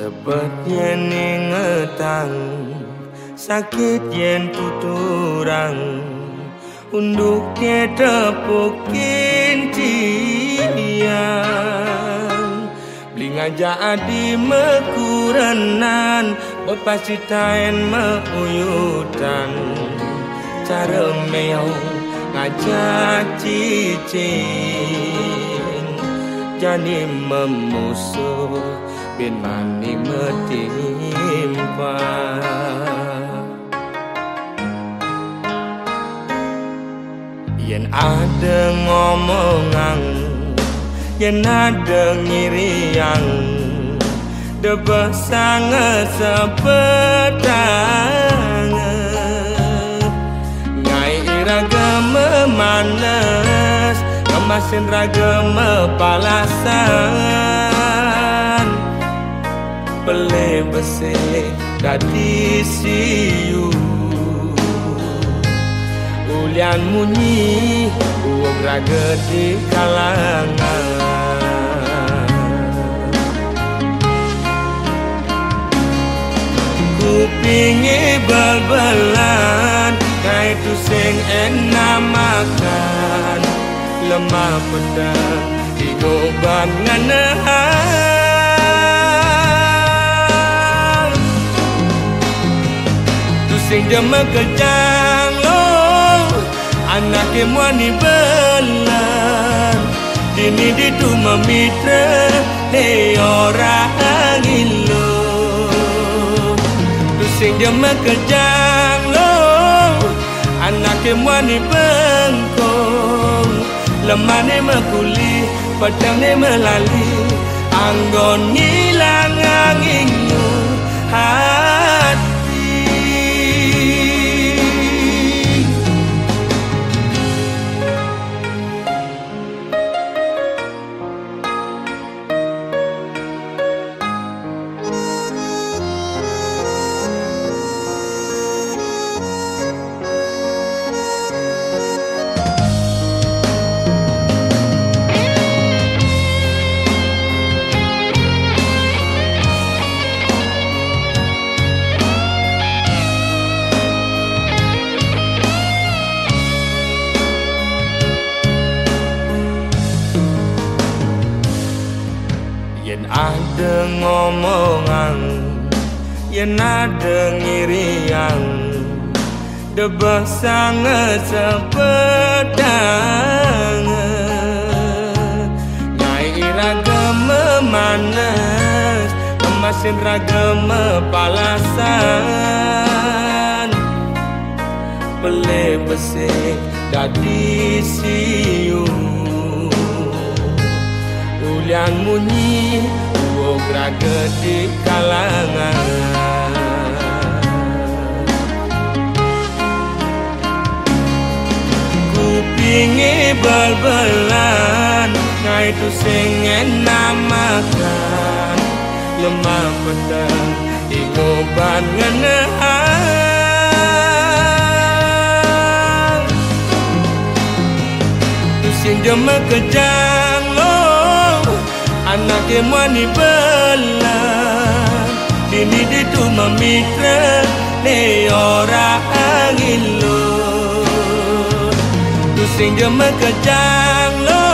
Cepet yen ingetang, sakit yen tuturang, unduknya tepukin tiang. Beli ngajak adi mekurenan, buat pasti tain meuyutan. Cara meong ngajak cicing, jadi memusuh bin mani metimpa. Yen ada ngomongan, yen ada ngiriang, debah sangat sepedang. Ngai iraga memanas, kemasin raga mepalasan. Pele bese dadi siu, ulian munyi uang raga di kalangan. Kupingi bal-balan, kai tu sing enak makan. Lemah pedang digoban nganahan. Sing jema kejang lo, anak kemwani belan. Dini ditu memitra, hei orang ilo. Tu sing jema kejang lo, anak kemwani bengkong. Lemah ne mekuli, pedang ne melali. Anggon ngilang angingu hati. Yen ada ngomongan, yen ada ngiriang, debah sangat sepedang. Ngai raga memanas, kemasin raga mepalasan. Pele bese dadi siu, ulian munyi uog raga di kalangan. Kupingi bal-balan, ngai tu sing enak makan. Lemah pedang digoban nganahan. Tu sing jema kejang lo, anak kemwani belan. Dini ditu memitra, ne orang ilo. Tu sing jema kejang lo,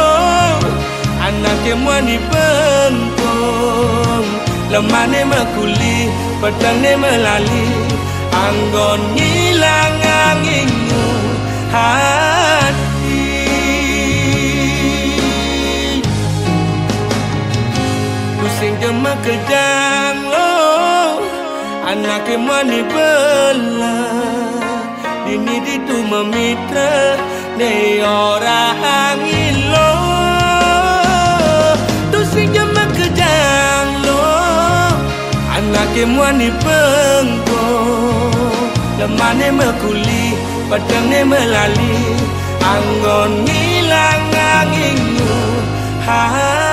anak kemwani bengkong. Lemah ne mekuli, pedang ne melali. Anggon ngilang angingu hati. Sing jema kejang lo, anak kemwani belan. Dini ditu memitra, ne orang ilo. Tu sing jema kejang lo, anak kemwani bengkong. Lemah ne mekuli, pedang ne melali. Anggon ngilang angingu hati.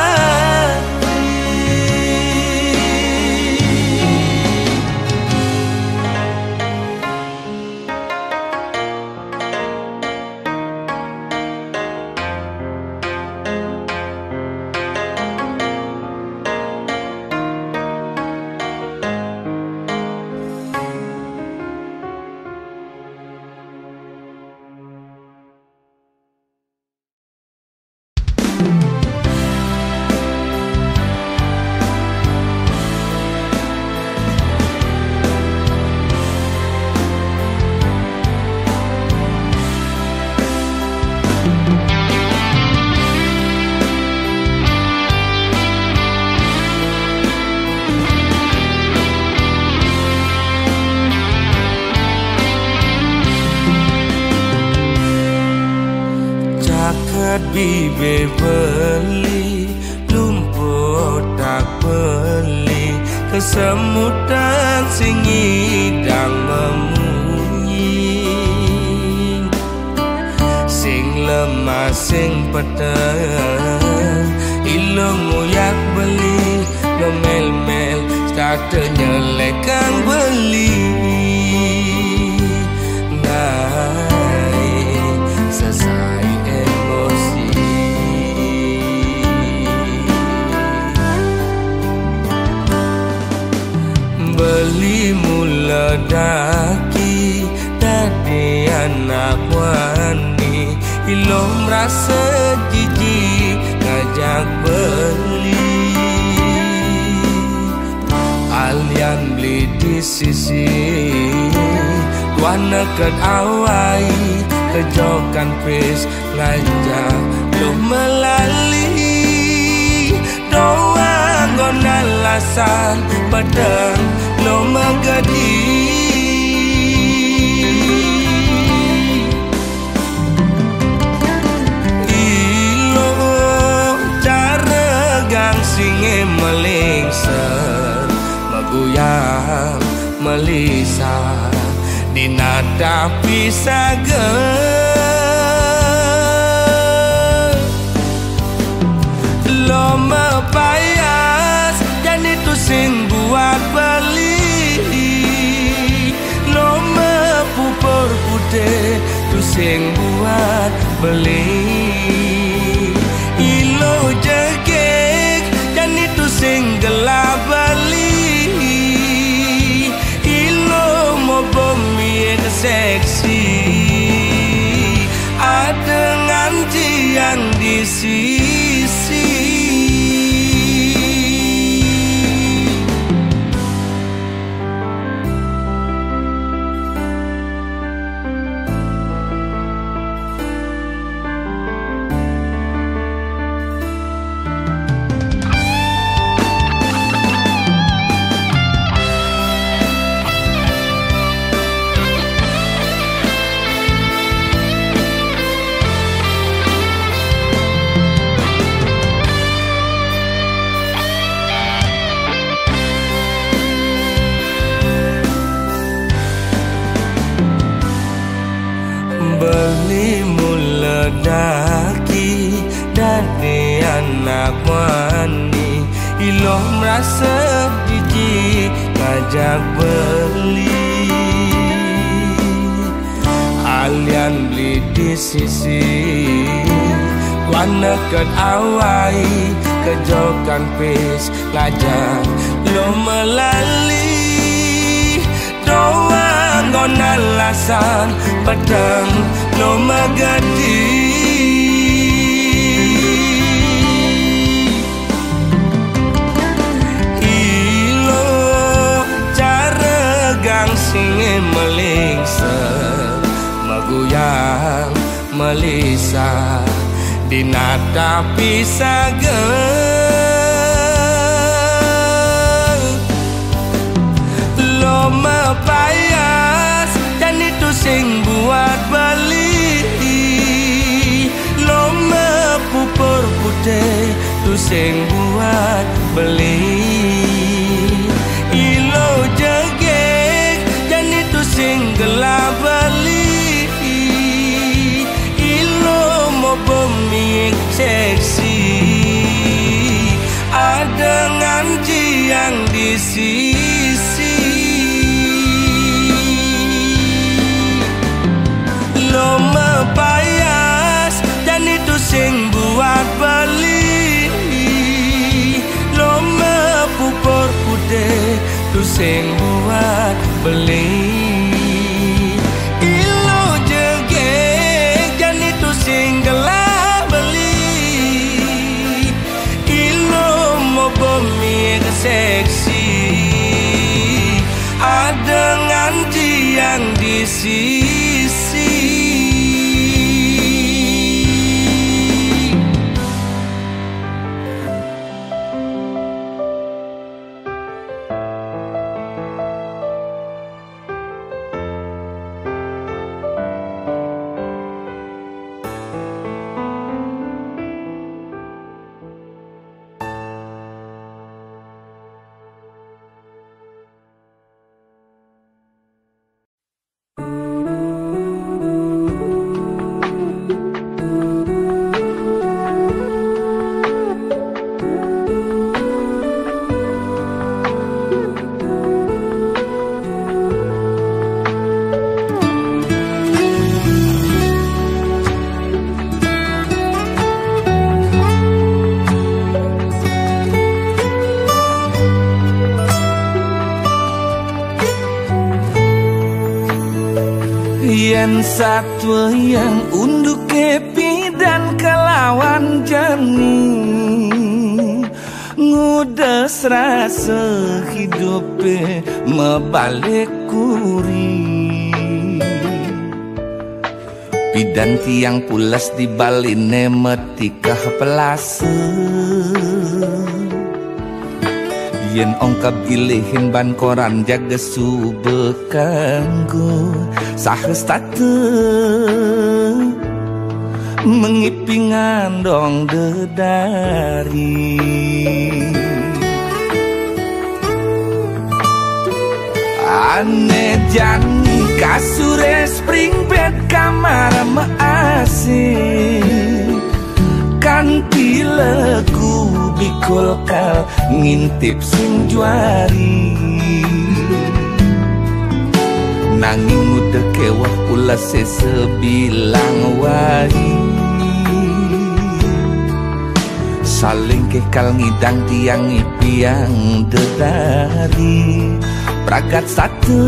bibe beli lumpuh tak beli kesemutan sing idang memunyi sing lemah sing peteng ilung uyak beli ngemel-mel starte nyelekang beli naik selesai emosi beli mula daki tadi anak wani ilom rasa jijik ngajak beli alian beli di sisi wana ket awai kejokan pes ngajak lo melali doa ngona alasan padang lo magadi ilo cara gang singe melingser maguyang melisa dinada pisaga lo mepayas dan itu sing buat beli lo mepupur putih itu sing buat beli ilo jegek dan itu sing gelap beli ilo mau bumi seksi ada nganti yang di sisi beli mula daki dari anak wani ilo merasa jijik ngajak beli alian beli di sisi wana ket awai kejokan pes ngajak lo melali doa ngon alasan padang lo magadi ilo cara gang singe melingser maguyang melisa dinata pisaga lo mepayas dan itu sing buat beli lo mepupur putih itu sing buat beli ilo jegek dan itu sing gelap beli ilo mau bumi seksi ada nganci yang di sisi lo mepayas dan itu sing buat beli lo mepupur putih itu sing buat beli ilo jegek dan itu sing gelap beli ilo mau bumi seksi ada nganti yang di sisi Yen satwa yang unduk kepi dan kelawan jani ngudes rasa hidupe mebalik kuri pidan tiang pulas di baline metikah pelase yen ongkap ilihin ban koran jaga sube kanggo sahestate mengipingan dong dedari ane jani kasure spring bed kamar maasih kanti lagu bikul kal ngintip sing juari nanging udah kewah pula sesebilang wari saling kekal ngidang tiang ipiang dedari pragat satu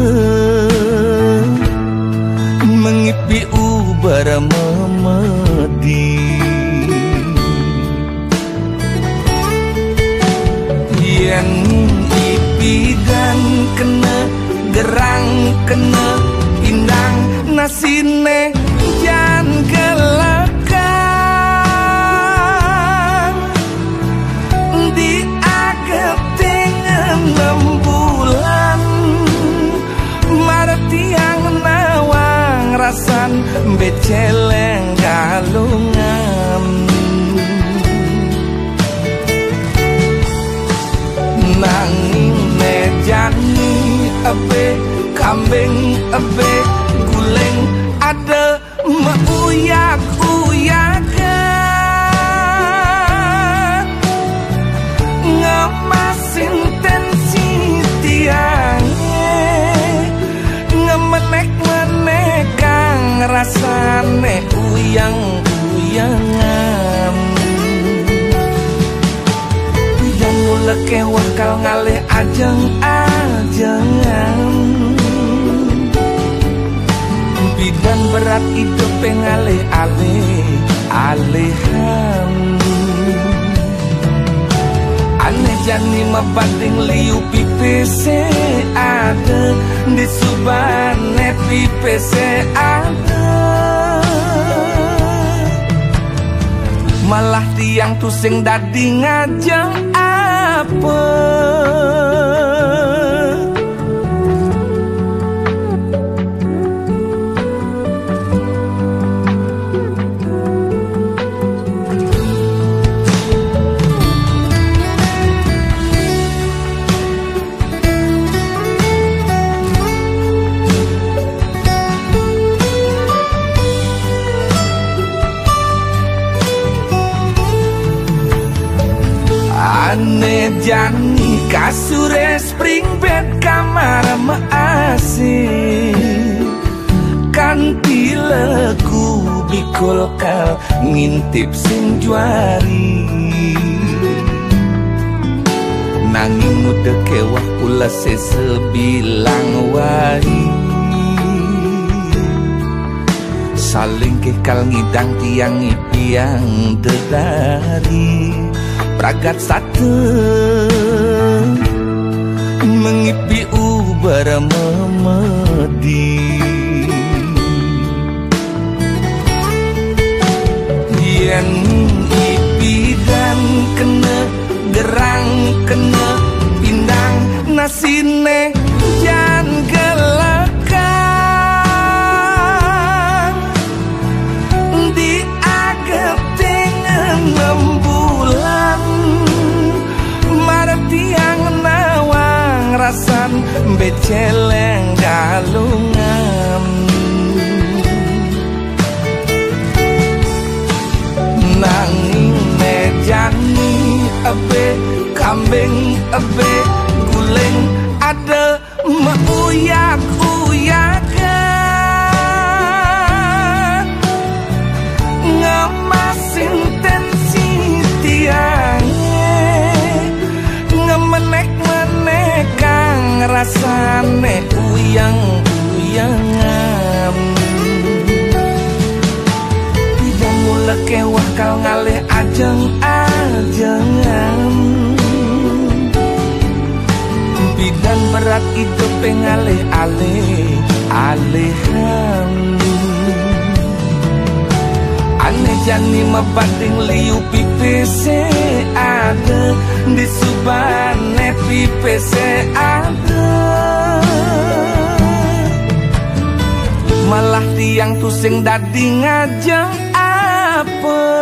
mengipi ubar memedi yen ipi dan kena gerang kena indang nasine jan gelekan di ageting 6 bulan marti yang nawang rasan beceleng galungan nanging mejani abe kambing abe guleng ada meuyak-uyakan ngemasin tensi tiangnya ngemenek-menek kang rasane uyang-uyangan yang mula kewah kal ngalih ajeng-ajengan bidan berat hidup pengalih-alih-alihan aneh jani mebanding liu pipese ada di subane pipese ada malah tiang tusing dadi ngajeng apa ane jani kasure spring bed kamar maasih kanti lagu bikul kal ngintip sing juari nanging udah kewah pula sesebilang wari saling kekal ngidang tiang ipiang dedari pragat satu mengipi ubar memedi yen ipi dan kena gerang kena pindang nasine jan gelekan di ageting 6 bulan marti yang nawang rasan beceleng galungan nanging mejani abe kambing abe guleng ada meuyak-uyakan ngemasin tensi tiangnya ngemenek-menek kang rasane uyang-uyangan leke wakal ngalih ajeng-ajengan. Bidan berat hidup ngalih-alih-alihan. Aneh jani mebanding liu pipese ada di subane pipese ada. Malah tiang tusing dadi ngajeng apa.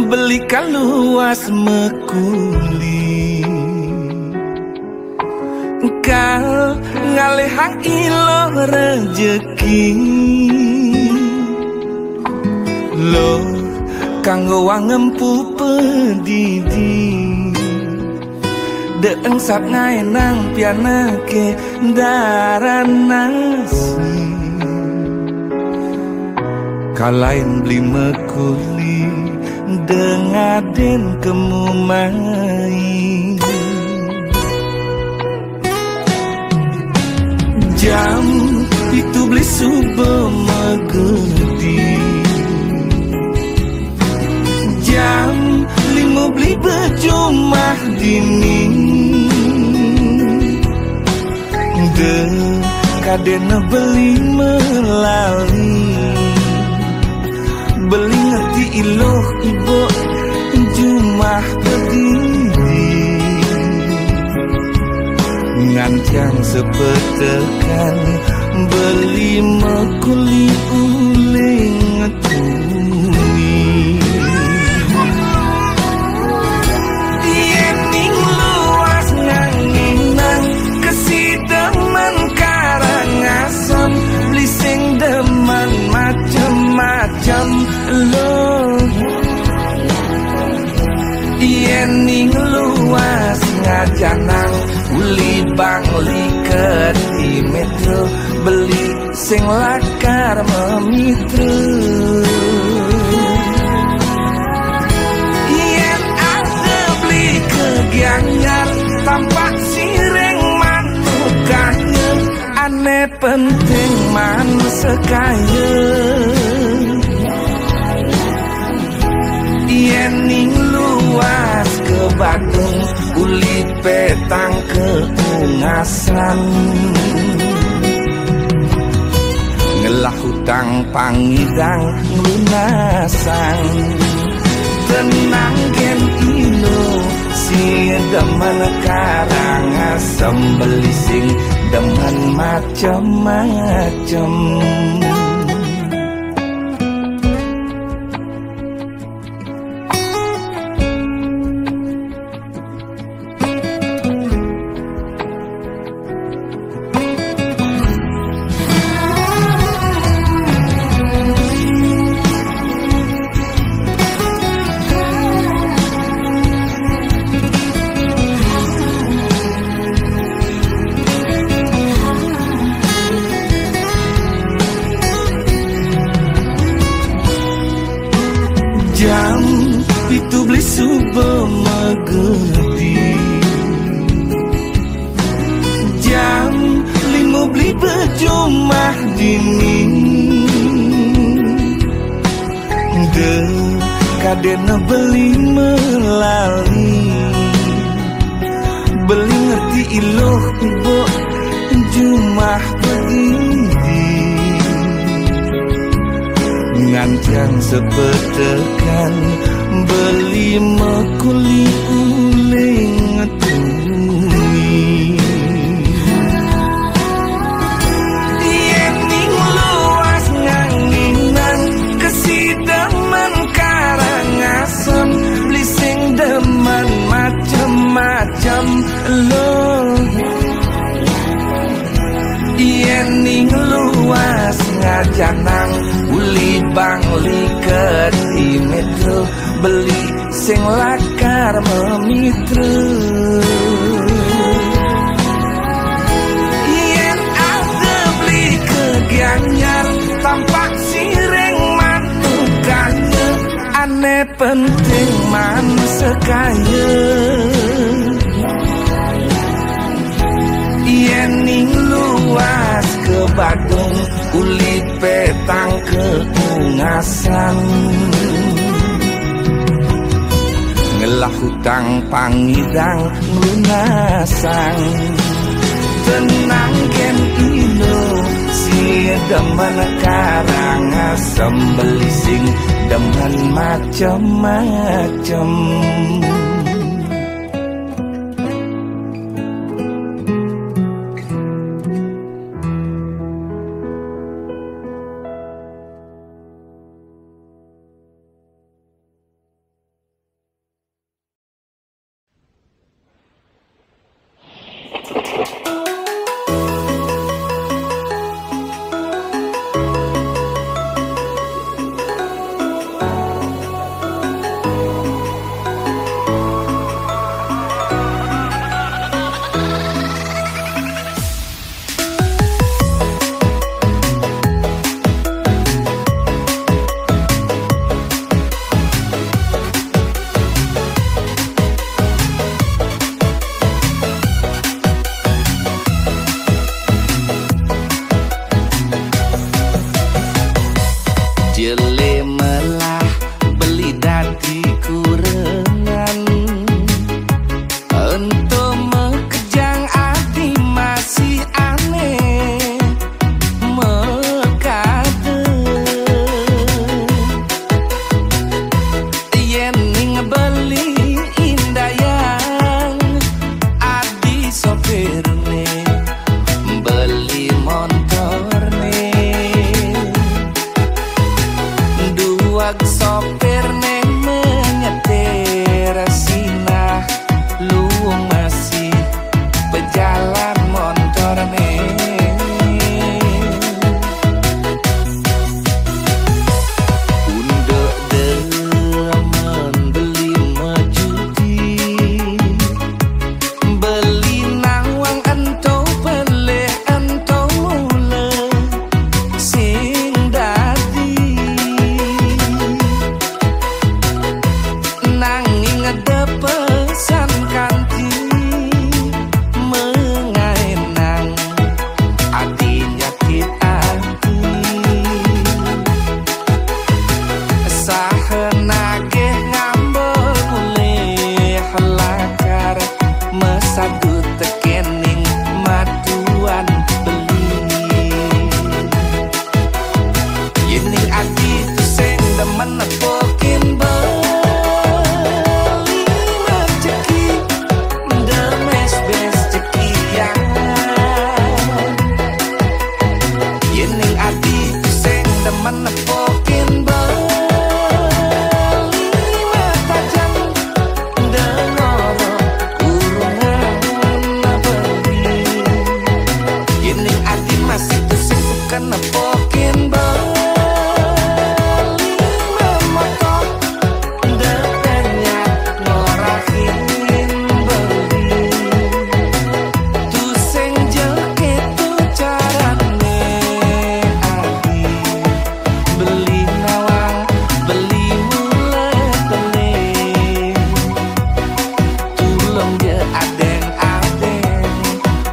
Belikan luas mekuli kal ngalihang ilo rejeki lo kanggo wangempu pedidi deeng sap ngaenang pianake daranasi kalain beli mekuli dengaden kemumai jam itu beli subuh megedi jam 5 beli bejumah dini dekadena beli melali beli ngerti iloh ibu jumah berdiri ngancang sepetekan beli mekuli uling ngetuni yening luas nganginang kesideman karangasem beli sing deman macem-macem lo yening luas ngajanang uli bangli keti metro beli sing lakar memitru yen ada beli kegiangan tampak sireng manukanya aneh penting man sekaya yening luas ke Bandung uli petang keungasan ngelah hutang pangidang lunasan tenang gen ilo si demen karangasem beli sing demen macem-macem jam itu beli subuh megedi jam 5 beli bejumah dini dekadena beli melali beli ngerti iloh ibu jumah begini ngancang sepetekan beli mekuli uling ngetuni jajanang uli bangli ke di metro beli sing lakar memitru yen ada beli ke Gianyar tampak sireng manukanya aneh penting man sekaya yen ning luas ke Badung uli petang keungasan ngelah hutang pangidang lunasan tenang gen ino si demen karang asem belising demen macem-macem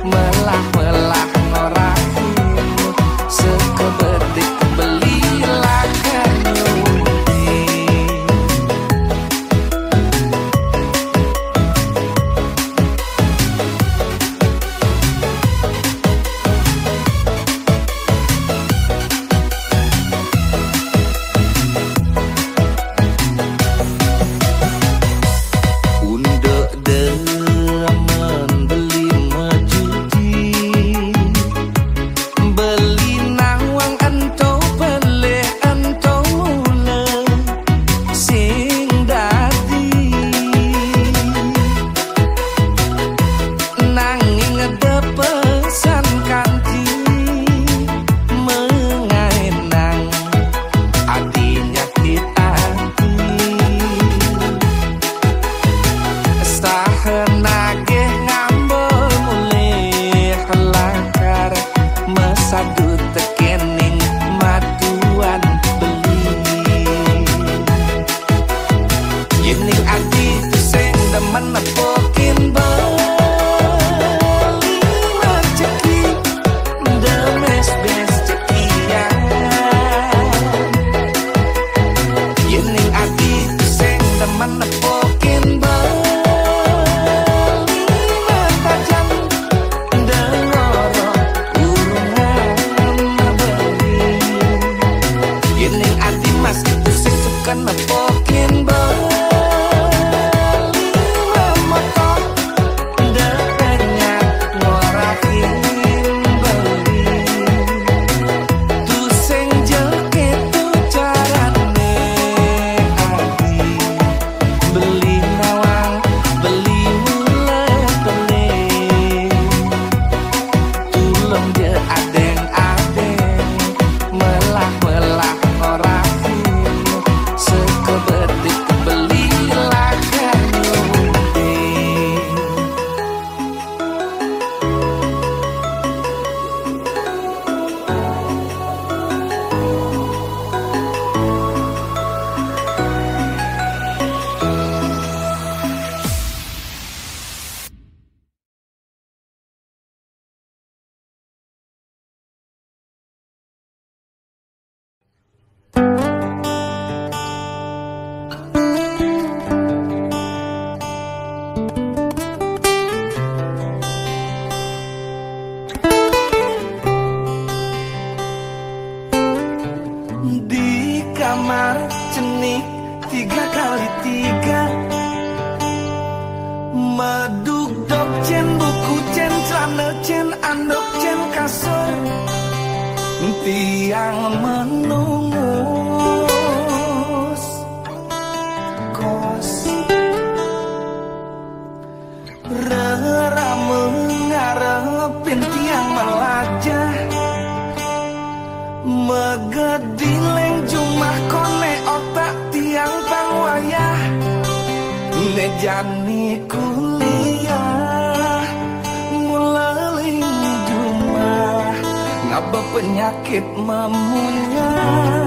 Melah-melah ngorahin sekebedik beli di kamar cenik 3x3, meduk dok cen buku cen celana cen andok cen kasur, tiang menungus kos. Rera mengarepin tiang melajah, megedileng jumah kone otak tiang pangwayah, nejani kuliah mulaling jumah, ngaba penyakit memunyah,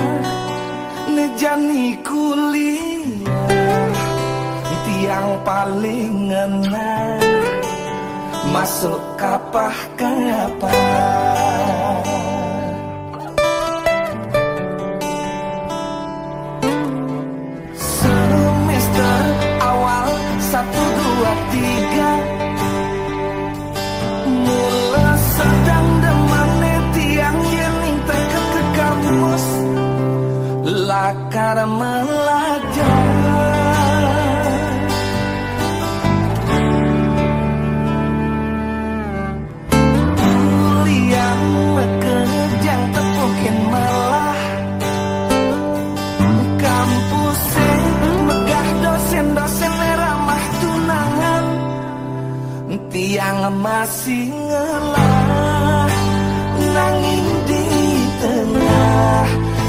nejani kuliah tiang paling ngena, masuk kapah kapah. Semester awal 1, 2, 3, mula sedang demane tiang yening teken ke kampus, lakar melajar. Kejang tepukin malah kampus megah dosen-dosen ramah tunangan, tiang masih ngelah nanging di tengah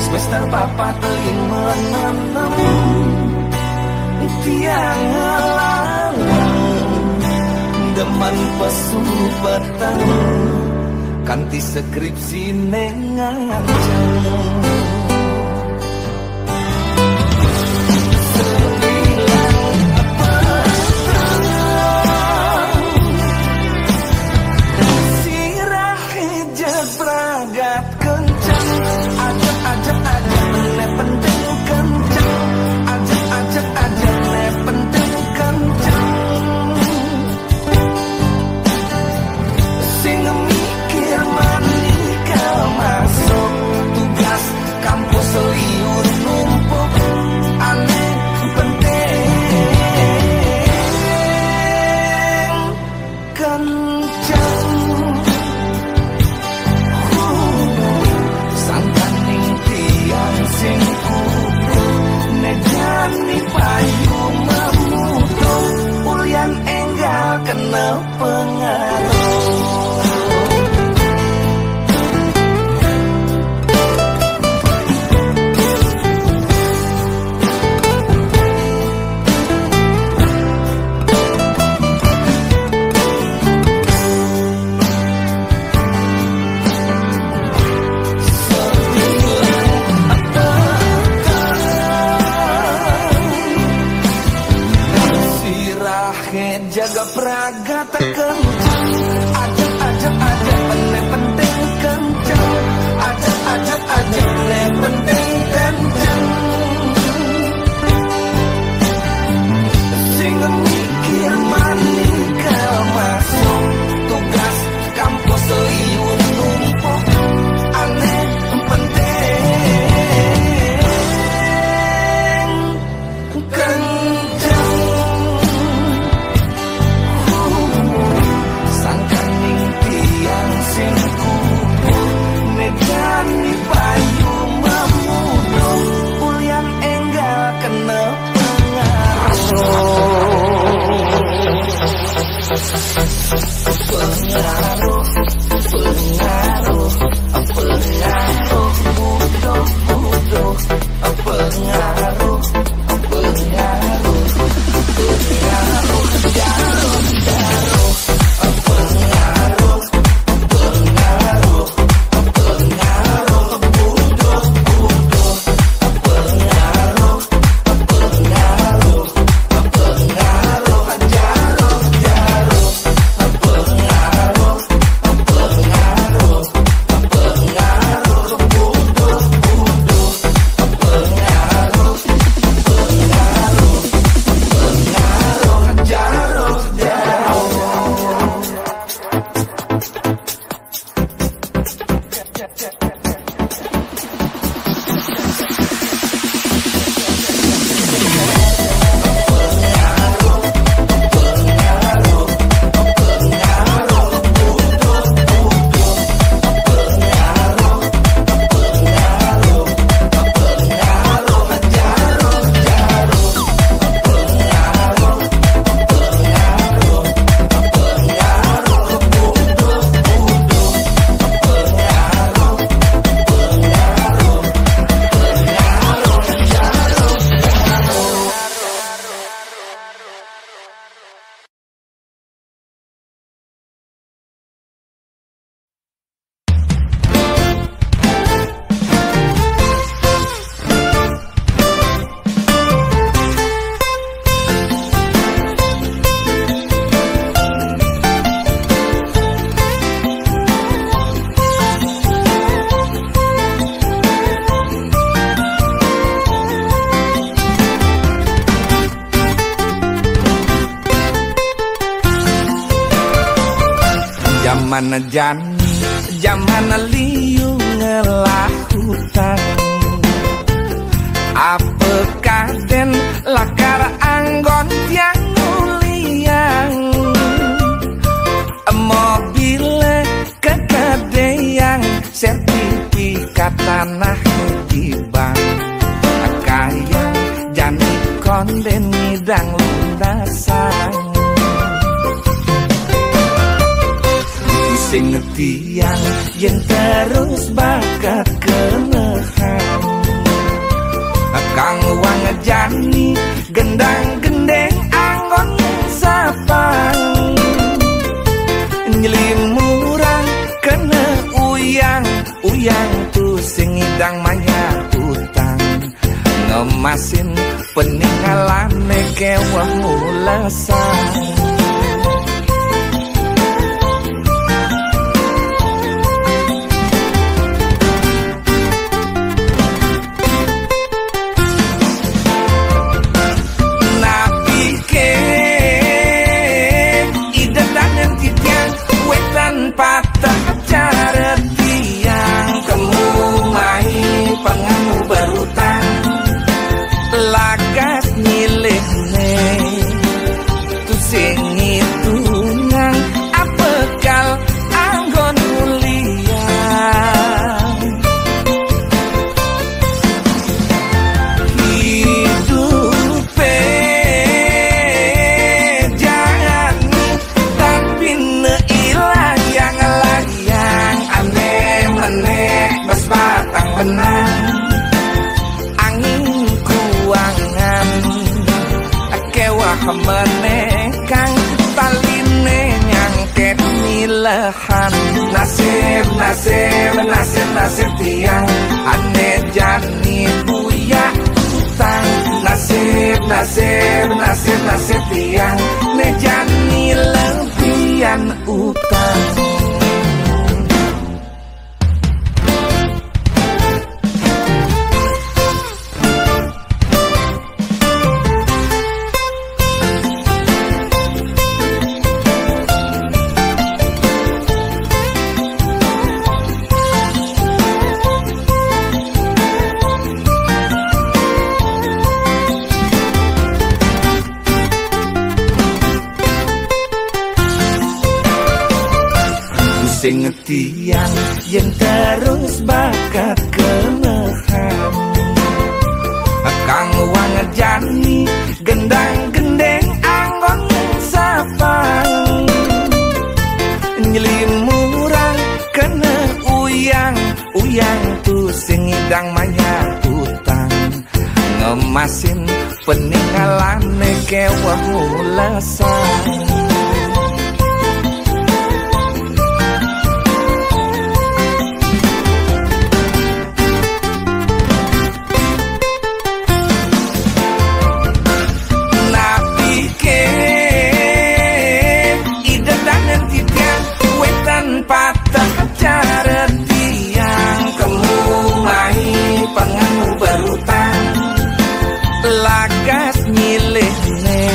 semester papat teling menenem, tiang ngelah demen pesu petang kanti skripsi nengancang. Sirah hijab bragat kencang, ajak ne penting kencang, ajak ne penting kencang. Sing mikir manikah masuk tugas Zaman jani, zaman liu ngelah hutang. Apa kaden lakar anggon tiang muliang. Mobil kegedean sertifikat tanah di bank. Kaya jani konden ngidang lunasan. Sing tiang yang terus bakat kenehan. Kang wang jani gendang gendeng anggon sapang. Nyelimurang kena uyang uyang tu sing ngidang manya utang. Ngemasin peninggalan kewah mulasan. Patah cara tiang kemumai pengamu berutang lagas milih ne tu sing itu nang apekal anggon mulia hidupe jangan tapi ne batang benang angin kuangan kewah menekang taline nyangket milahan nasib nasib nasib nasib tiang ane jani buya utang nasib nasib nasib nasib tiang ne jani lebihan utang. Sing tiang yang terus bakat kenehan. Kang wang jani gendang gendeng anggon sapang. Nyelimurang kena uyang uyang tu sing ngidang manya utang. Ngemasin peninggalan kewah mulasan. Patah cara tiang kemumai pengamu berutang lagas milih ne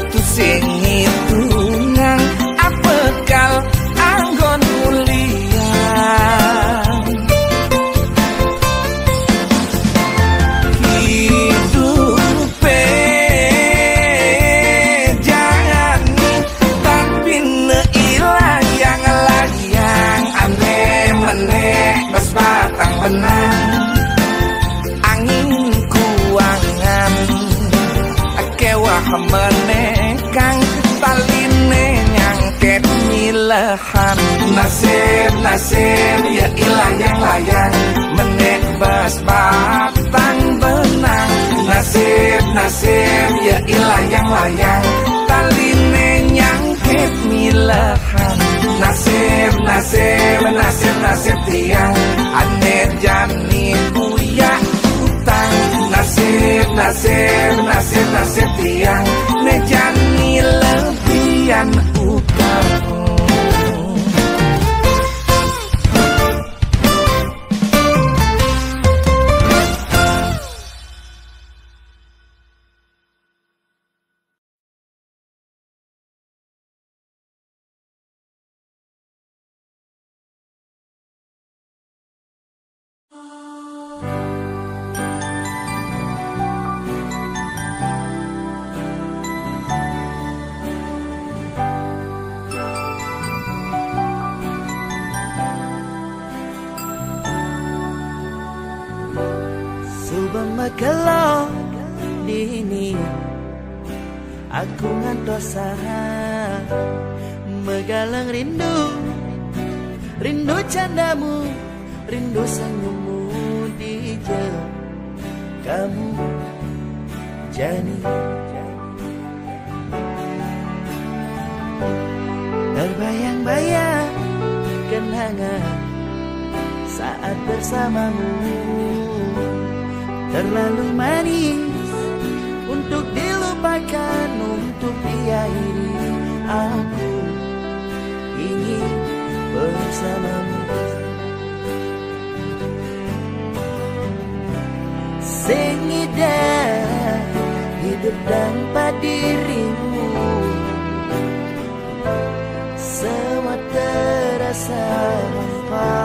tu sing itu nang apekal anggon mulia hidupe jangan tapi ne batang benang angin kuangan kewah menekang taline nyangket milahan nasib nasib ya ilayang layang menek bas batang benang nasib nasib ya ilayang layang taline nyangket milahan nasib nasib nasib nasib tiang ane jani buya utang nasib nasib nasib nasib tiang ne jani lebihan utang. Subang makelong dini aku ngantosa megalang rindu, rindu candamu, rindu senyummu di jauh kamu Jani. Terbayang-bayang kenangan saat bersamamu, terlalu manis untuk dilupakan, untuk diakhiri. Aku ingin bersamamu. Sing indah hidup tanpa dirimu, semua terasa hampa.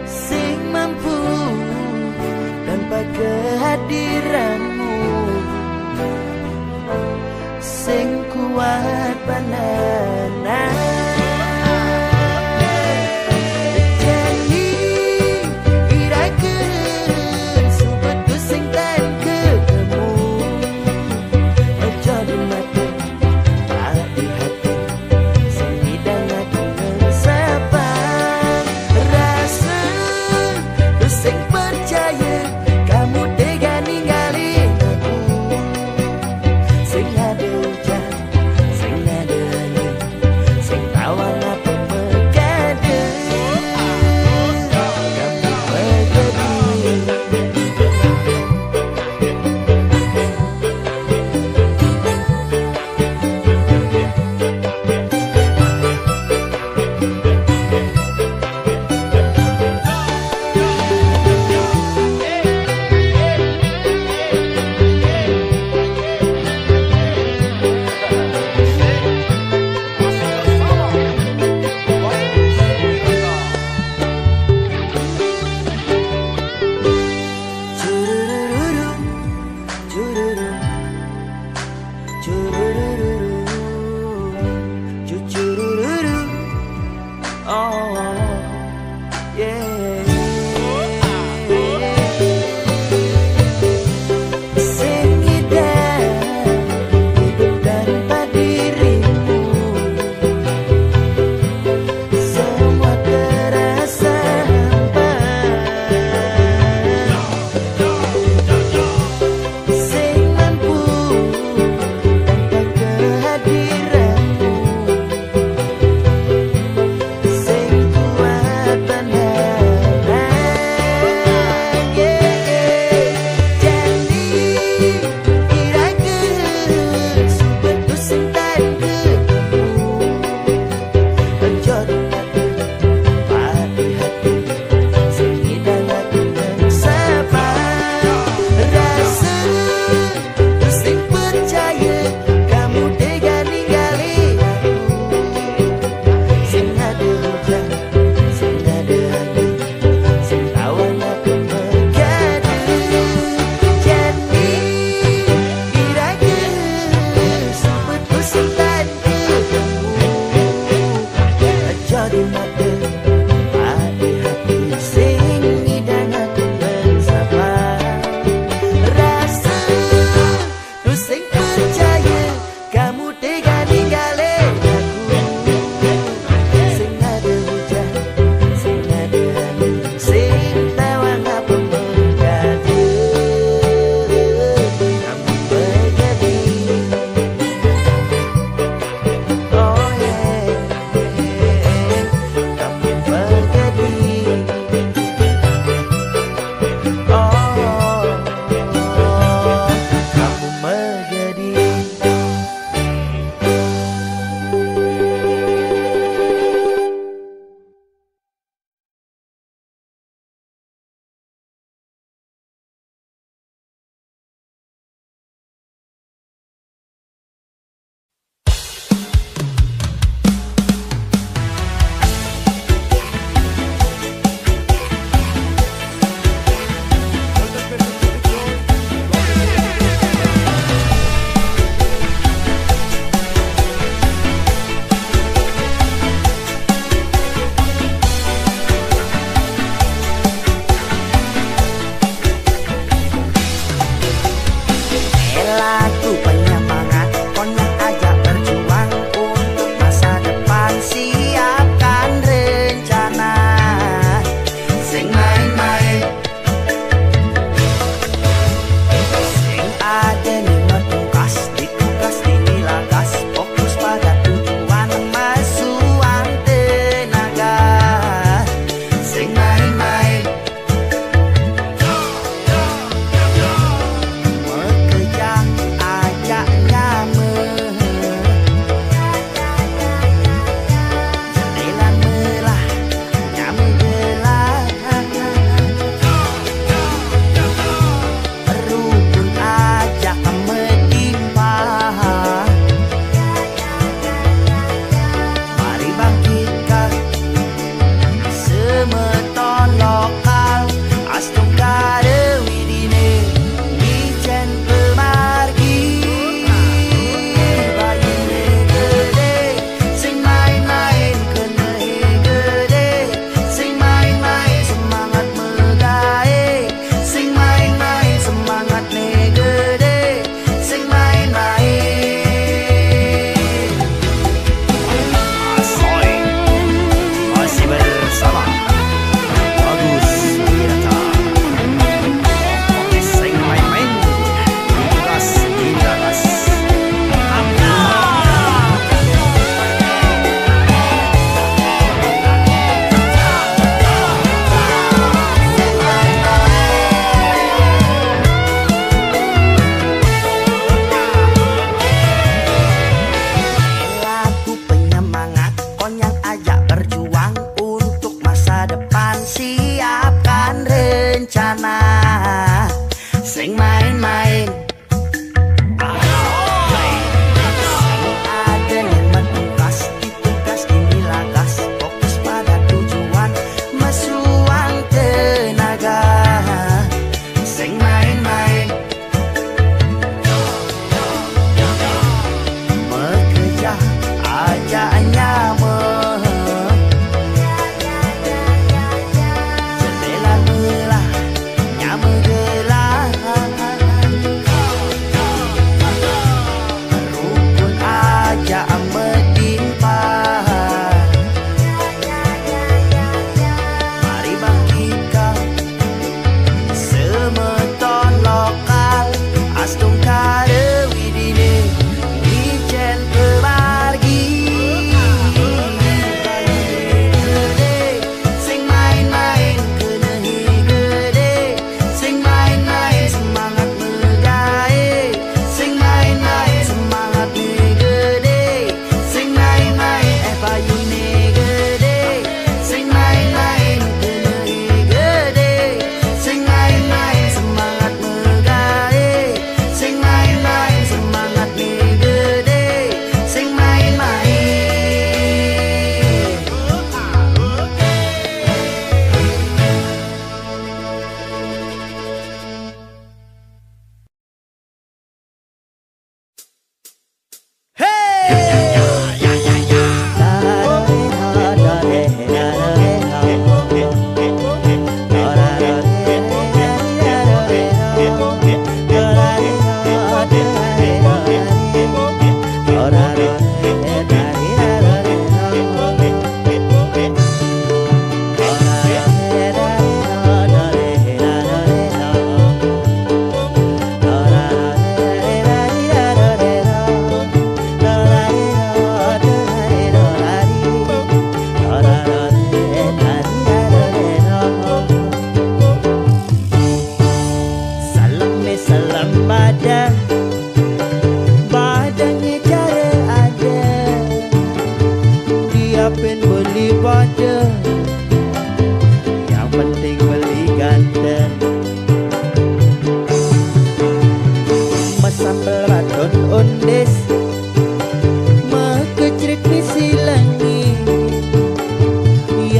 Sing mampu tanpa kehadiranmu, sing kuat banana.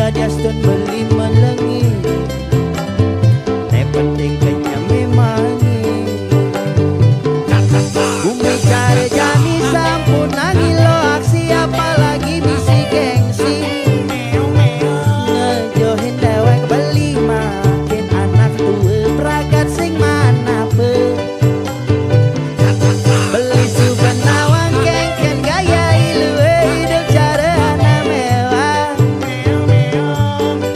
Justin beli melengi, penting kenyang memani. Bumi cari jani sampun nangi lo aksi, apalagi misi gengsi. Ngejohin dewek beli makin anak tua peragat sing mana be. Beli subenawang kengken gaya ilu hidup cara anak mewah.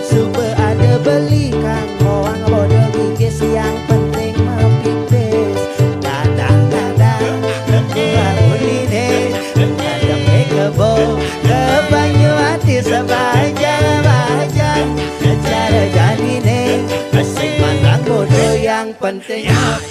Super ada beli kang orang bodoh gigis, yang penting mepipis. Kadang-kadang keluar uline, kadang kebo ke banyu hati sebaja-baja. Cara janine asik mandang bodoh, yang penting mepipis.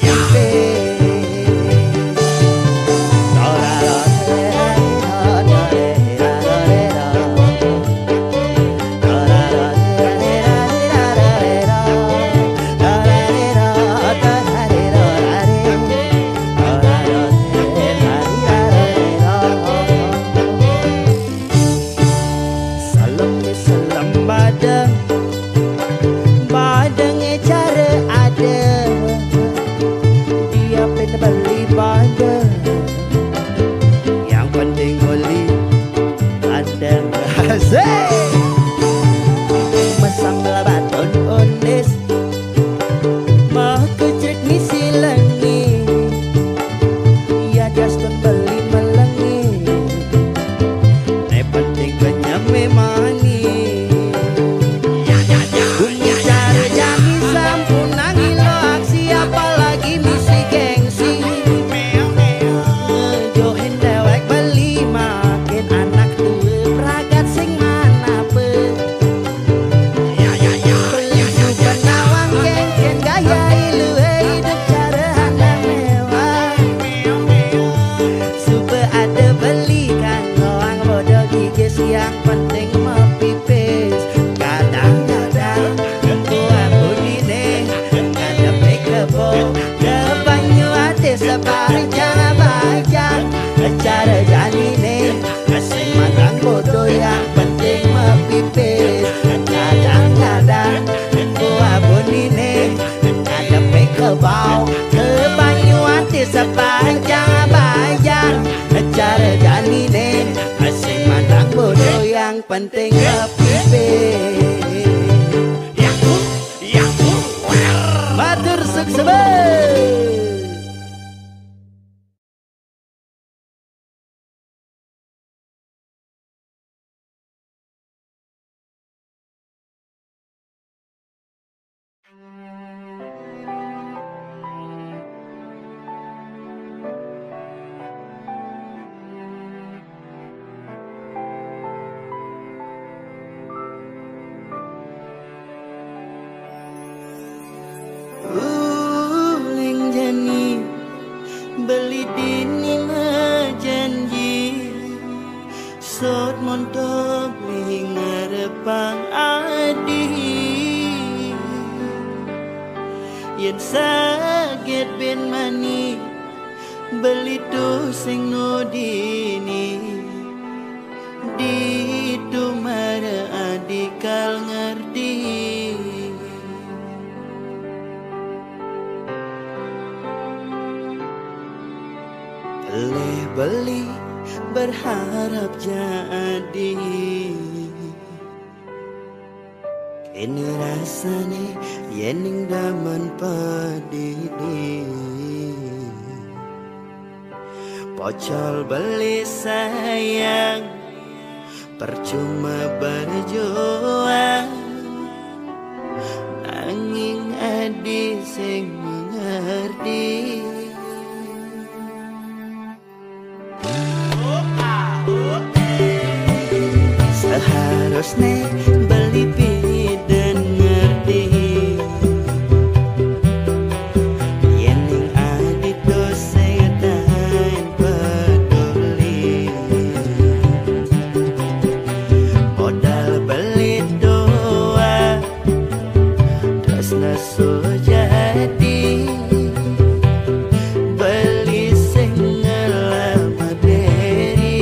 Badangnya cara ada, dia pengen beli badang, yang penting beli badang. Asik mesam belabaton onis, mau kecek ngisi lengi. Ya Justin beli melengi, yang penting kenyang memani. Yang penting mepipis. Kadang-kadang keluar uline, kadang kebo ke banyu hati sebaja-baja. Cara janine asing mandang bodoh, yang penting mepipis. Kadang-kadang keluar uline, kadang kebo ke banyu hati sebaja-baja. Cara janine asing mandang bodoh, yang penting mepipis. Matur sukses. Uling jani beli dini janji, sot montok li ngarepang adi. Yen saget ben mani beli tu sing no dini, di tu mara adikal ngerti. Beli berharap jadi, kini rasane yening daman padidi. Pocol beli sayang, percuma berjuang, nanging adi sing mengerti. Seharusnya beli dan ngerti, yening adit dosa tain peduli. Modal beli doa terus nesu jadi, beli sing ngelamat diri.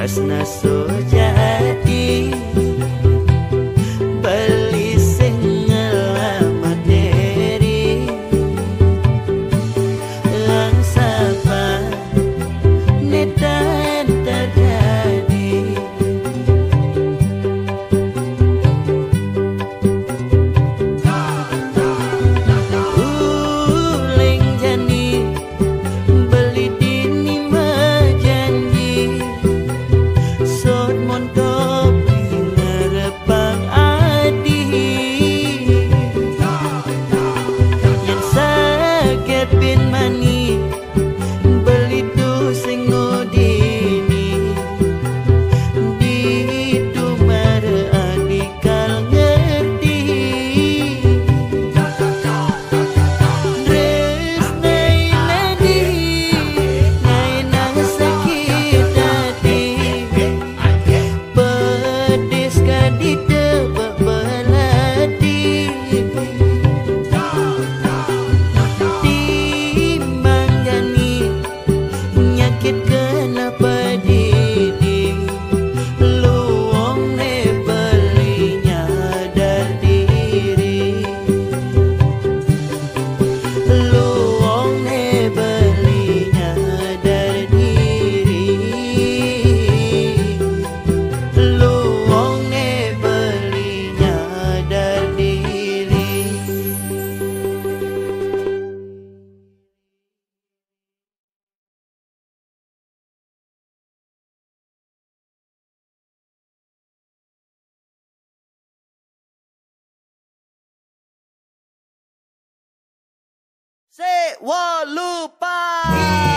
tresna so jadi beli sing ngelamat diri lang sapa netan terjadi uling jani beli dini majanji sot montok ngarepang adi yang sakit bin mani beli tu sing ngodini di tu mare adi kal ngerti dres nai nadi nai nang sakit hati pedis kadi tebak belati timbang jani nyakit kenapa didi luong ne beli nyadar diri luong ne beli nyadar diri luong ne beli nyadar diri. Say wa lupa.